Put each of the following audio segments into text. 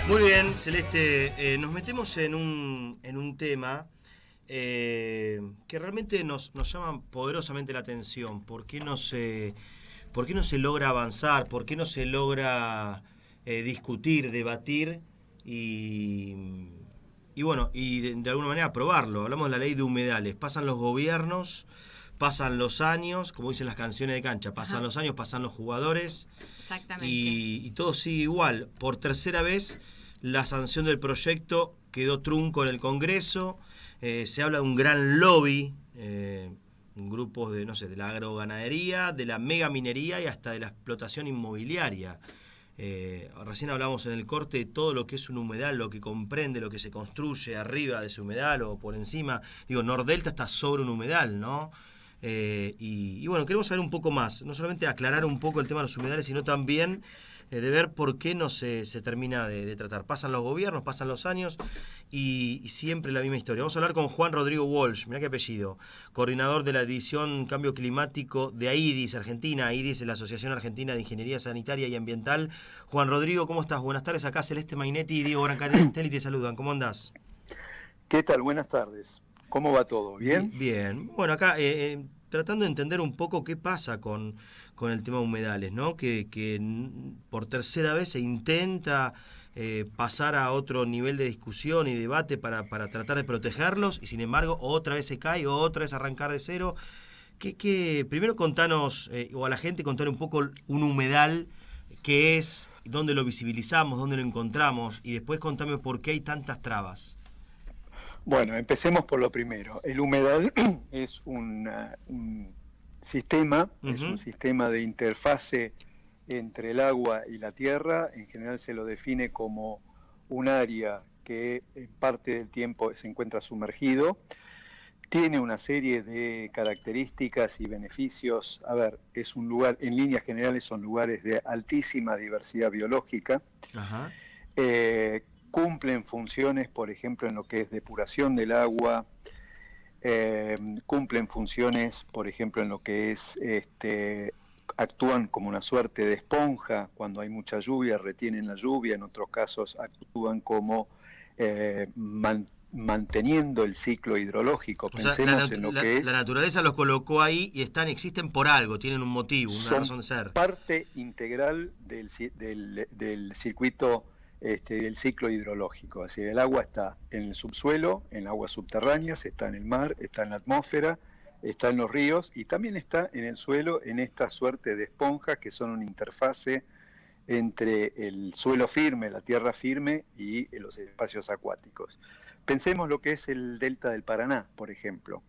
Muy bien, Celeste, nos metemos en un tema que realmente nos llama poderosamente la atención. ¿Por qué no se logra avanzar? ¿Por qué no se logra discutir, debatir y, y de alguna manera aprobarlo? Hablamos de la ley de humedales. Pasan los gobiernos, pasan los años, como dicen las canciones de cancha, pasan Ajá. los años, pasan los jugadores Exactamente. y todo sigue igual. Por tercera vez, la sanción del proyecto quedó trunco en el Congreso. Se habla de un gran lobby, grupos de, no sé, de la agroganadería, de la megaminería y hasta de la explotación inmobiliaria. Recién hablamos en el corte de todo lo que es un humedal, lo que comprende, lo que se construye arriba de ese humedal o por encima. Digo, Nordelta está sobre un humedal, ¿no? Y bueno, queremos saber un poco más, no solamente aclarar un poco el tema de los humedales, sino también de ver por qué no se termina de tratar. Pasan los gobiernos, pasan los años y siempre la misma historia. Vamos a hablar con Juan Rodrigo Walsh, mirá qué apellido, coordinador de la división Cambio Climático de AIDIS Argentina. AIDIS es la Asociación Argentina de Ingeniería Sanitaria y Ambiental. Juan Rodrigo, ¿cómo estás? Buenas tardes, acá Celeste Mainetti y Diego Brancatelli te saludan. ¿Cómo andás? ¿Qué tal? Buenas tardes. ¿Cómo va todo? ¿Bien? Bien. Bueno, acá tratando de entender un poco qué pasa con el tema de humedales, ¿no? Que por tercera vez se intenta pasar a otro nivel de discusión y debate para tratar de protegerlos y sin embargo otra vez se cae, otra vez arrancar de cero. Primero contanos, o a la gente contar un poco un humedal, qué es, dónde lo visibilizamos, dónde lo encontramos y después contame por qué hay tantas trabas. Bueno, empecemos por lo primero. El humedal es un sistema, es un Ujú. sistema de interfase entre el agua y la tierra. En general se lo define como un área que en parte del tiempo se encuentra sumergido. Tiene una serie de características y beneficios. A ver, es un lugar, en líneas generales son lugares de altísima diversidad biológica. Ajá. Cumplen funciones, por ejemplo, en lo que es depuración del agua, cumplen funciones, por ejemplo, en lo que es, actúan como una suerte de esponja, cuando hay mucha lluvia, retienen la lluvia, en otros casos actúan como manteniendo el ciclo hidrológico. O sea, Pensemos en lo que la es, naturaleza los colocó ahí y existen por algo, tienen un motivo, una son razón de ser. parte integral del circuito del ciclo hidrológico. Así, el agua está en el subsuelo, en aguas subterráneas, está en el mar, está en la atmósfera, está en los ríos y también está en el suelo, en esta suerte de esponjas que son una interfase entre el suelo firme, la tierra firme y los espacios acuáticos. Pensemos lo que es el delta del Paraná, por ejemplo.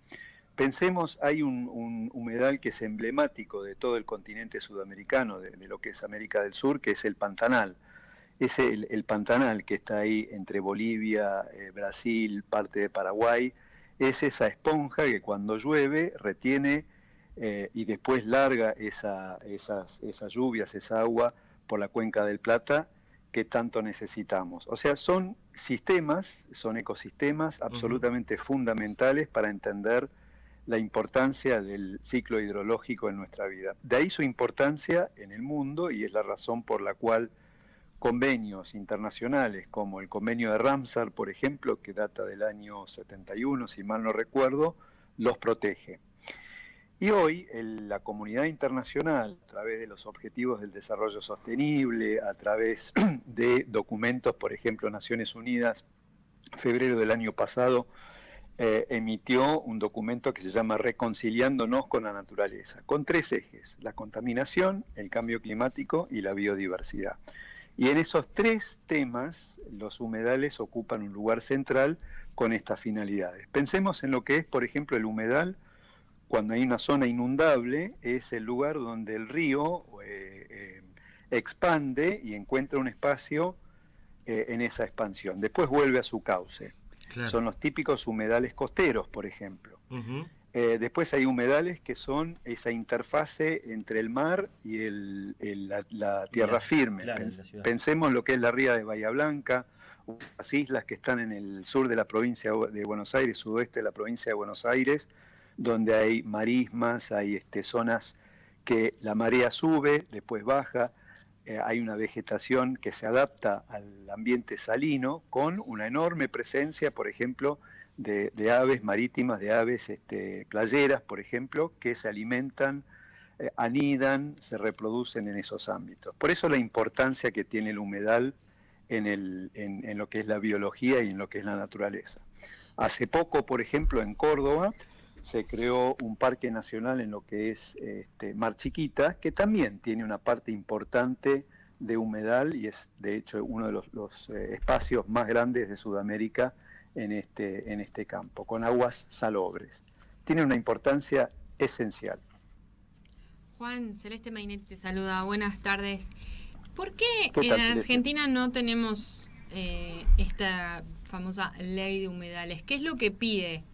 Pensemos, hay un humedal que es emblemático de todo el continente sudamericano, de lo que es América del Sur, que es el Pantanal. Es el Pantanal que está ahí entre Bolivia, Brasil, parte de Paraguay. Es esa esponja que cuando llueve retiene y después larga esas lluvias, esa agua por la cuenca del Plata que tanto necesitamos. O sea, son sistemas, son ecosistemas Ujú. absolutamente fundamentales para entender la importancia del ciclo hidrológico en nuestra vida. De ahí su importancia en el mundo y es la razón por la cual convenios internacionales como el convenio de Ramsar, por ejemplo, que data del año 71, si mal no recuerdo, los protege. Y hoy la comunidad internacional, a través de los Objetivos del Desarrollo Sostenible, a través de documentos, por ejemplo, Naciones Unidas, febrero del año pasado, emitió un documento que se llama Reconciliándonos con la Naturaleza, con tres ejes: la contaminación, el cambio climático y la biodiversidad. Y en esos tres temas, los humedales ocupan un lugar central con estas finalidades. Pensemos en lo que es, por ejemplo, el humedal. Cuando hay una zona inundable, es el lugar donde el río expande y encuentra un espacio en esa expansión. Después vuelve a su cauce. Claro. Son los típicos humedales costeros, por ejemplo. Ujú. Después hay humedales que son esa interfase entre el mar y la Y tierra firme. claro, en la ciudad. Pensemos lo que es la ría de Bahía Blanca, las islas que están en el sur de la provincia de Buenos Aires, sudoeste de la provincia de Buenos Aires, donde hay marismas, hay zonas que la marea sube, después baja. hay una vegetación que se adapta al ambiente salino con una enorme presencia, por ejemplo, de aves marítimas, de aves playeras, por ejemplo, que se alimentan, anidan, se reproducen en esos ámbitos. Por eso la importancia que tiene el humedal en lo que es la biología y en lo que es la naturaleza. Hace poco, por ejemplo, en Córdoba, se creó un parque nacional en lo que es Mar Chiquita, que también tiene una parte importante de humedal y es de hecho uno de los espacios más grandes de Sudamérica en este campo, con aguas salobres. Tiene una importancia esencial. Juan, Celeste Mainetti te saluda, buenas tardes. ¿Por qué ¿Qué en tal, Celeste? Argentina no tenemos esta famosa ley de humedales? ¿Qué es lo que pide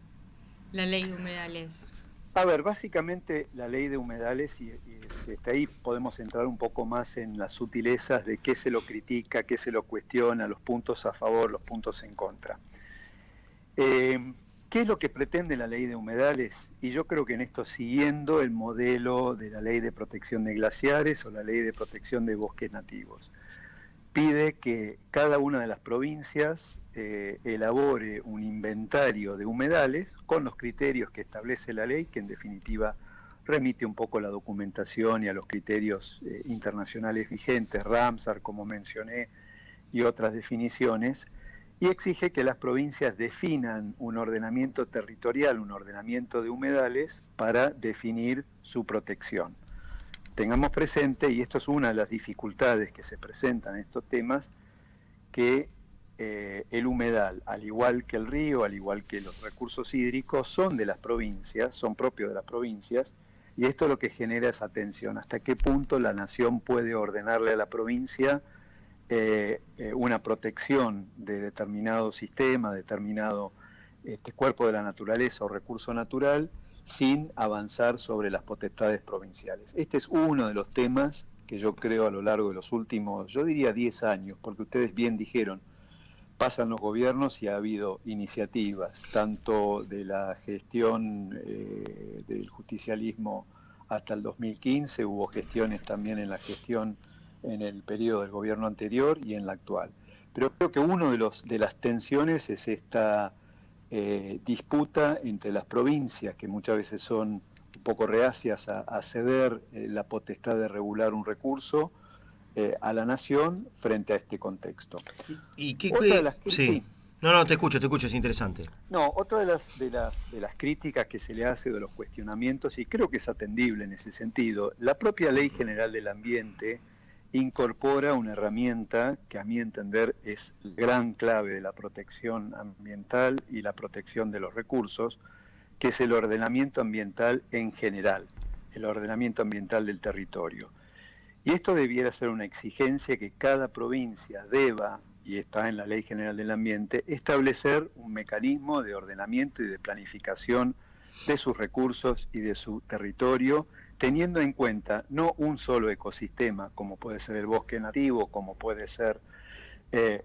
la ley de humedales? A ver, básicamente la ley de humedales, y ahí podemos entrar un poco más en las sutilezas de qué se lo critica, qué se lo cuestiona, los puntos a favor, los puntos en contra. ¿Qué es lo que pretende la ley de humedales? Y yo creo que en esto, siguiendo el modelo de la ley de protección de glaciares o la ley de protección de bosques nativos, pide que cada una de las provincias elabore un inventario de humedales con los criterios que establece la ley, que en definitiva remite un poco a la documentación y a los criterios internacionales vigentes, Ramsar, como mencioné, y otras definiciones, y exige que las provincias definan un ordenamiento territorial, un ordenamiento de humedales para definir su protección. Tengamos presente, y esto es una de las dificultades que se presentan en estos temas, que el humedal, al igual que el río, al igual que los recursos hídricos, son de las provincias, son propios de las provincias, y esto lo que genera es tensión. ¿Hasta qué punto la nación puede ordenarle a la provincia una protección de determinado sistema, determinado cuerpo de la naturaleza o recurso natural, sin avanzar sobre las potestades provinciales? Este es uno de los temas que yo creo a lo largo de los últimos, yo diría 10 años, porque ustedes bien dijeron, pasan los gobiernos y ha habido iniciativas, tanto de la gestión del justicialismo hasta el 2015, hubo gestiones también en la gestión en el periodo del gobierno anterior y en la actual. Pero creo que uno de las tensiones es esta disputa entre las provincias, que muchas veces son un poco reacias a ceder la potestad de regular un recurso a la nación frente a este contexto. Otra de las sí. No, te escucho, es interesante. No, otra de las críticas que se le hace, de los cuestionamientos, y creo que es atendible en ese sentido, la propia Ley General del Ambiente incorpora una herramienta que a mi entender es gran clave de la protección ambiental y la protección de los recursos, que es el ordenamiento ambiental en general, el ordenamiento ambiental del territorio. Y esto debiera ser una exigencia que cada provincia deba, y está en la Ley General del Ambiente, establecer un mecanismo de ordenamiento y de planificación de sus recursos y de su territorio, teniendo en cuenta no un solo ecosistema, como puede ser el bosque nativo, como puede ser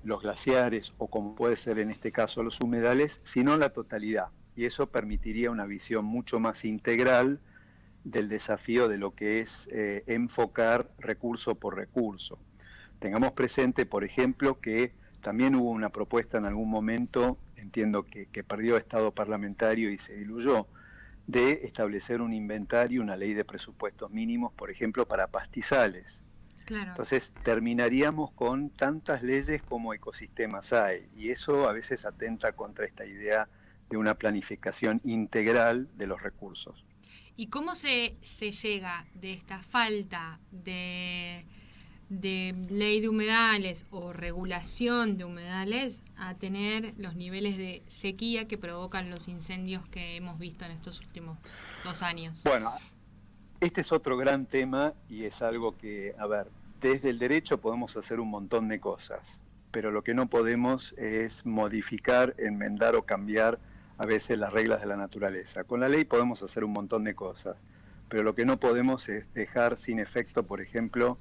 los glaciares o como puede ser en este caso los humedales, sino la totalidad. Y eso permitiría una visión mucho más integral del desafío de lo que es enfocar recurso por recurso. Tengamos presente, por ejemplo, que también hubo una propuesta en algún momento, entiendo que perdió estado parlamentario y se diluyó, de establecer un inventario, una ley de presupuestos mínimos, por ejemplo, para pastizales. Claro. Entonces, terminaríamos con tantas leyes como ecosistemas hay, y eso a veces atenta contra esta idea de una planificación integral de los recursos. ¿Y cómo se llega de esta falta de ley de humedales o regulación de humedales a tener los niveles de sequía que provocan los incendios que hemos visto en estos últimos 2 años? Bueno, este es otro gran tema y es algo que, a ver, desde el derecho podemos hacer un montón de cosas, pero lo que no podemos es modificar, enmendar o cambiar a veces las reglas de la naturaleza. Con la ley podemos hacer un montón de cosas, pero lo que no podemos es dejar sin efecto, por ejemplo,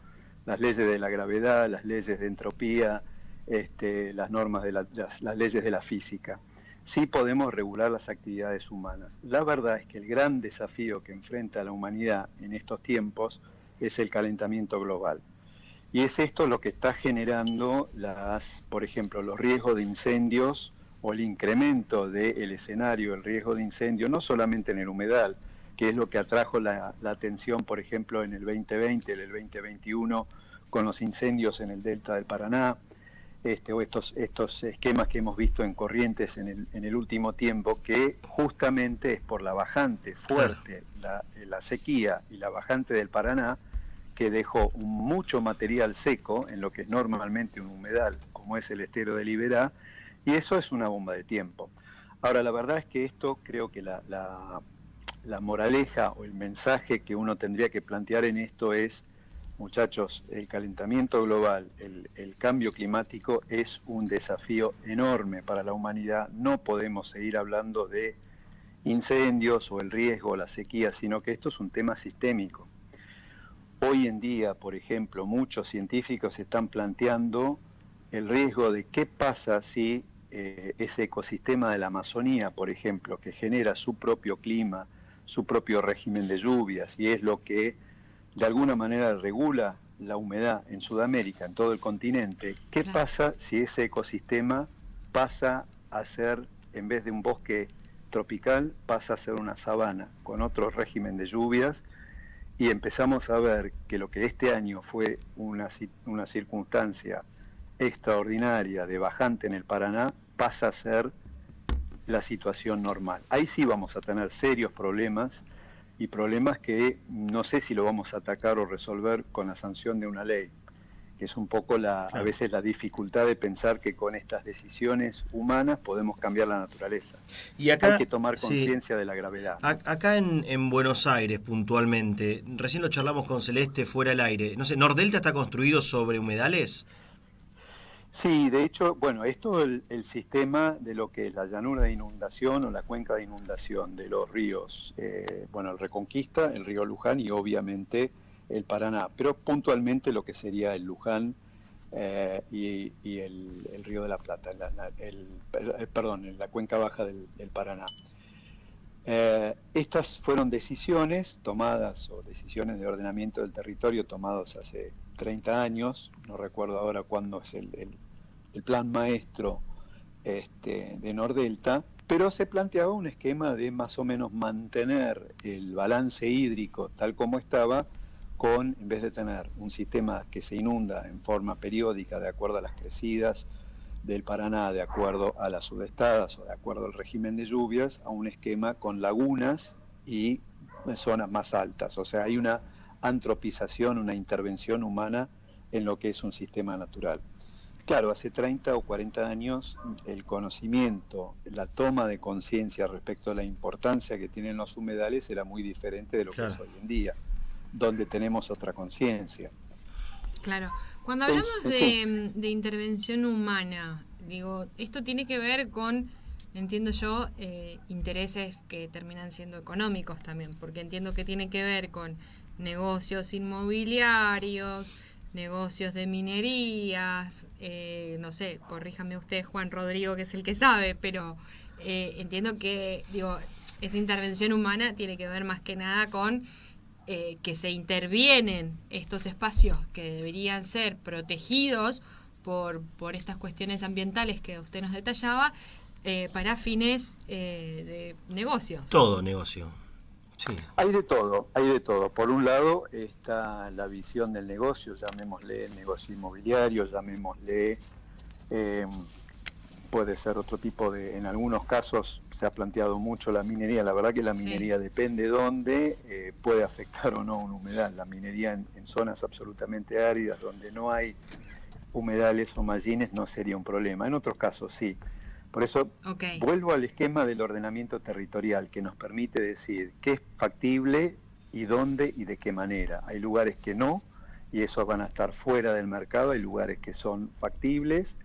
las leyes de la gravedad, las leyes de entropía, las normas de las leyes de la física. Sí podemos regular las actividades humanas. La verdad es que el gran desafío que enfrenta la humanidad en estos tiempos es el calentamiento global. Y es esto lo que está generando por ejemplo, los riesgos de incendios o el incremento del escenario, el riesgo de incendio, no solamente en el humedal, que es lo que atrajo la atención, por ejemplo, en el 2020, en el 2021, con los incendios en el delta del Paraná, o estos esquemas que hemos visto en Corrientes en el último tiempo, que justamente es por la bajante fuerte, la sequía y la bajante del Paraná, que dejó mucho material seco en lo que es normalmente un humedal, como es el estero de Liberá, y eso es una bomba de tiempo. Ahora, la verdad es que esto, creo que la moraleja o el mensaje que uno tendría que plantear en esto es: muchachos, el calentamiento global, el cambio climático es un desafío enorme para la humanidad. No podemos seguir hablando de incendios o el riesgo o la sequía, sino que esto es un tema sistémico. Hoy en día, por ejemplo, muchos científicos están planteando el riesgo de qué pasa si ese ecosistema de la Amazonía, por ejemplo, que genera su propio clima, su propio régimen de lluvias, y es lo que de alguna manera regula la humedad en Sudamérica, en todo el continente, ¿qué pasa si ese ecosistema pasa a ser, en vez de un bosque tropical, pasa a ser una sabana con otro régimen de lluvias? Y empezamos a ver que lo que este año fue una circunstancia extraordinaria de bajante en el Paraná pasa a ser la situación normal. Ahí sí vamos a tener serios problemas, y problemas que no sé si lo vamos a atacar o resolver con la sanción de una ley, que es un poco a veces la dificultad de pensar que con estas decisiones humanas podemos cambiar la naturaleza. Y acá, hay que tomar conciencia de la gravedad, ¿no? Acá en Buenos Aires, puntualmente, recién lo charlamos con Celeste fuera del aire, no sé, ¿Nordelta está construido sobre humedales? Sí, de hecho, bueno, es todo el sistema de lo que es la llanura de inundación o la cuenca de inundación de los ríos, el Reconquista, el río Luján y obviamente el Paraná, pero puntualmente lo que sería el Luján y el río de la Plata, la cuenca baja del Paraná. Estas fueron decisiones tomadas, o decisiones de ordenamiento del territorio tomados hace 30 años, no recuerdo ahora cuándo es el plan maestro de Nordelta, pero se planteaba un esquema de más o menos mantener el balance hídrico tal como estaba, en vez de tener un sistema que se inunda en forma periódica de acuerdo a las crecidas del Paraná, de acuerdo a las sudestadas o de acuerdo al régimen de lluvias, a un esquema con lagunas y zonas más altas. O sea, hay una antropización, una intervención humana en lo que es un sistema natural. Claro, hace 30 o 40 años el conocimiento, la toma de conciencia respecto a la importancia que tienen los humedales era muy diferente de lo que es hoy en día, donde tenemos otra conciencia. Claro. Cuando hablamos de intervención humana, digo, esto tiene que ver con, entiendo yo, intereses que terminan siendo económicos también, porque entiendo que tiene que ver con negocios inmobiliarios, negocios de minerías, no sé, corríjame usted, Juan Rodrigo, que es el que sabe, pero entiendo que, digo, esa intervención humana tiene que ver más que nada con que se intervienen estos espacios que deberían ser protegidos por estas cuestiones ambientales que usted nos detallaba, para fines de negocios. Todo negocio. Sí. Hay de todo, hay de todo. Por un lado está la visión del negocio, llamémosle negocio inmobiliario, llamémosle, puede ser otro tipo de, en algunos casos se ha planteado mucho la minería. La verdad que la minería depende dónde, puede afectar o no un humedal. La minería en zonas absolutamente áridas donde no hay humedales o mallines no sería un problema. En otros casos sí. Por eso vuelvo al esquema del ordenamiento territorial, que nos permite decir qué es factible y dónde y de qué manera. Hay lugares que no, y esos van a estar fuera del mercado. Hay lugares que son factibles,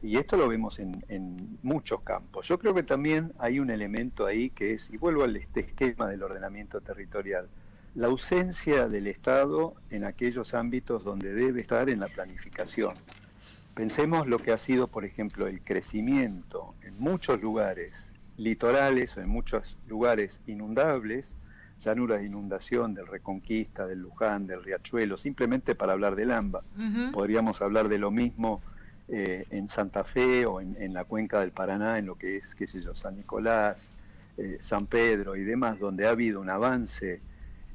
y esto lo vemos en muchos campos. Yo creo que también hay un elemento ahí que es, y vuelvo a este esquema del ordenamiento territorial, la ausencia del Estado en aquellos ámbitos donde debe estar en la planificación. Pensemos lo que ha sido, por ejemplo, el crecimiento en muchos lugares litorales o en muchos lugares inundables llanuras de inundación del Reconquista, del Luján, del Riachuelo, simplemente para hablar del AMBA. Podríamos hablar de lo mismo en Santa Fe o en la cuenca del Paraná, en lo que es, qué sé yo, San Nicolás, San Pedro y demás, donde ha habido un avance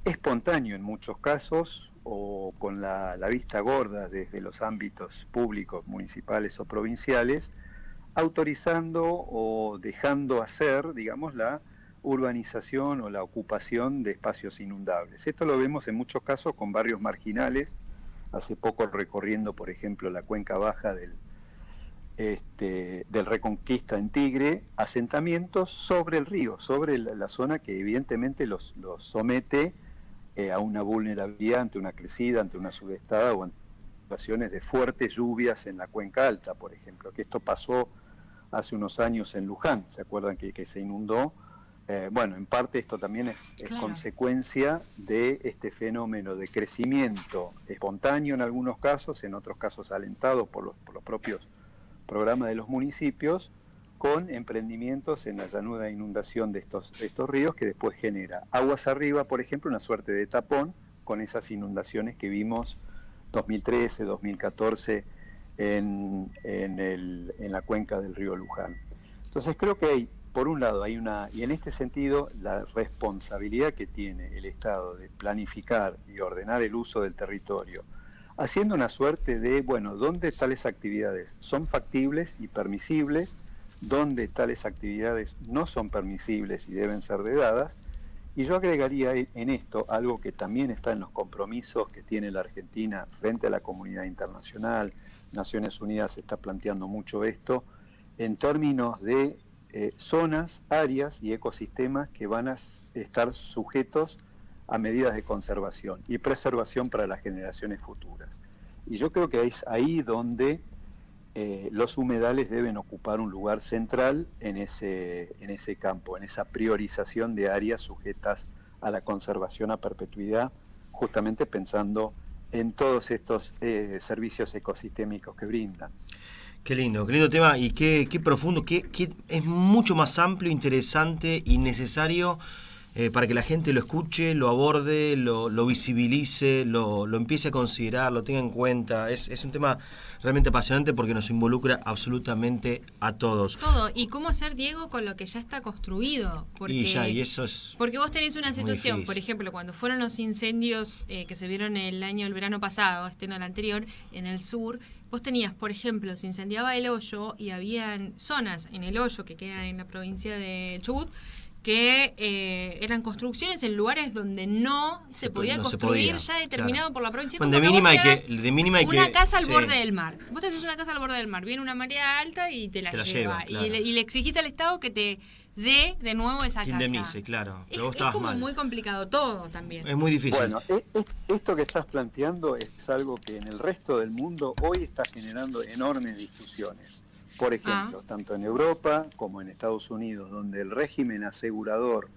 espontáneo en muchos casos, o con la vista gorda desde los ámbitos públicos, municipales o provinciales, autorizando o dejando hacer, digamos, la urbanización o la ocupación de espacios inundables. Esto lo vemos en muchos casos con barrios marginales. Hace poco, recorriendo, por ejemplo, la cuenca baja del Reconquista en Tigre, asentamientos sobre el río, sobre la zona que evidentemente los somete a una vulnerabilidad ante una crecida, ante una sudestada o ante situaciones de fuertes lluvias en la cuenca alta, por ejemplo, que esto pasó hace unos años en Luján. ¿Se acuerdan que se inundó? Bueno, en parte esto también es consecuencia de este fenómeno de crecimiento espontáneo en algunos casos, en otros casos alentado por los propios programas de los municipios, con emprendimientos en la llanura de inundación de estos ríos, que después genera aguas arriba, por ejemplo, una suerte de tapón con esas inundaciones que vimos 2013, 2014 en la cuenca del río Luján. Entonces creo que hay, por un lado, y en este sentido, la responsabilidad que tiene el Estado de planificar y ordenar el uso del territorio, haciendo una suerte de, bueno, ¿dónde tales actividades son factibles y permisibles? ¿Dónde tales actividades no son permisibles y deben ser vedadas? Y yo agregaría en esto algo que también está en los compromisos que tiene la Argentina frente a la comunidad internacional. Naciones Unidas está planteando mucho esto en términos de zonas, áreas y ecosistemas que van a estar sujetos a medidas de conservación y preservación para las generaciones futuras. Y yo creo que es ahí donde los humedales deben ocupar un lugar central en ese campo, en esa priorización de áreas sujetas a la conservación a perpetuidad, justamente pensando en todos estos servicios ecosistémicos que brindan. Qué lindo tema y qué profundo, que es mucho más amplio, interesante y necesario para que la gente lo escuche, lo aborde, lo visibilice, lo empiece a considerar, lo tenga en cuenta. Es un tema realmente apasionante porque nos involucra absolutamente a todos. Todo. ¿Y cómo hacer, Diego, con lo que ya está construido? Y eso es porque vos tenés una situación, por ejemplo, cuando fueron los incendios que se vieron el verano pasado, no el anterior, en el sur, vos tenías, por ejemplo, se incendiaba el Hoyo y habían zonas en el Hoyo, que queda en la provincia de Chubut, que eran construcciones en lugares donde no se podía construir, ya determinado por la provincia. Bueno, de mínima hay que una casa al borde del mar. Vos te haces una casa al borde del mar, viene una marea alta y te la lleva. Claro. Y le exigís al Estado que te dé de nuevo esa casa. Indemnice, claro. Pero es como muy complicado todo también. Es muy difícil. Bueno, esto que estás planteando es algo que en el resto del mundo hoy está generando enormes discusiones. Por ejemplo, tanto en Europa como en Estados Unidos, donde el régimen asegurador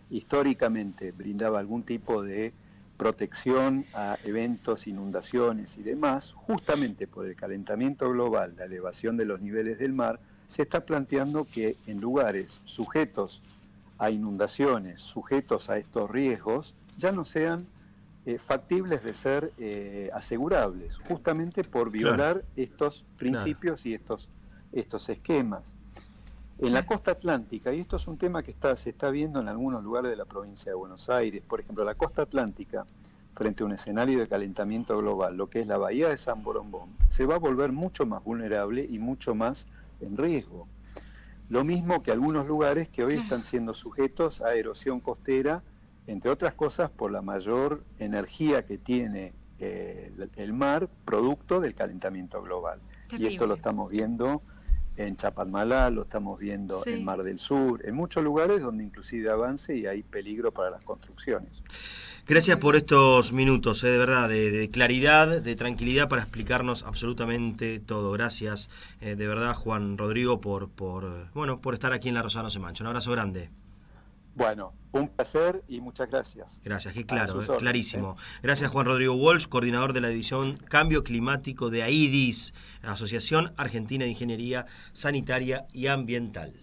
históricamente brindaba algún tipo de protección a eventos, inundaciones y demás, justamente por el calentamiento global, la elevación de los niveles del mar, se está planteando que en lugares sujetos a inundaciones, sujetos a estos riesgos, ya no sean factibles de ser asegurables, justamente por violar estos principios y estos esquemas. En la costa atlántica, y esto es un tema que se está viendo en algunos lugares de la provincia de Buenos Aires, por ejemplo, la costa atlántica, frente a un escenario de calentamiento global, lo que es la bahía de San Borombón, se va a volver mucho más vulnerable y mucho más en riesgo. Lo mismo que algunos lugares que hoy están siendo sujetos a erosión costera, entre otras cosas por la mayor energía que tiene el mar, producto del calentamiento global. Y esto lo estamos viendo en Chapalmalal, lo estamos viendo en Mar del Sur, en muchos lugares donde inclusive avance y hay peligro para las construcciones. Gracias por estos minutos, de verdad, de claridad, de tranquilidad para explicarnos absolutamente todo. Gracias, de verdad, Juan Rodrigo, por estar aquí en La Rosada No Se Mancha. Un abrazo grande. Bueno, un placer y muchas gracias. Gracias, qué claro, clarísimo. Gracias, Juan Rodrigo Walsh, coordinador de la división Cambio Climático de AIDIS, Asociación Argentina de Ingeniería Sanitaria y Ambiental.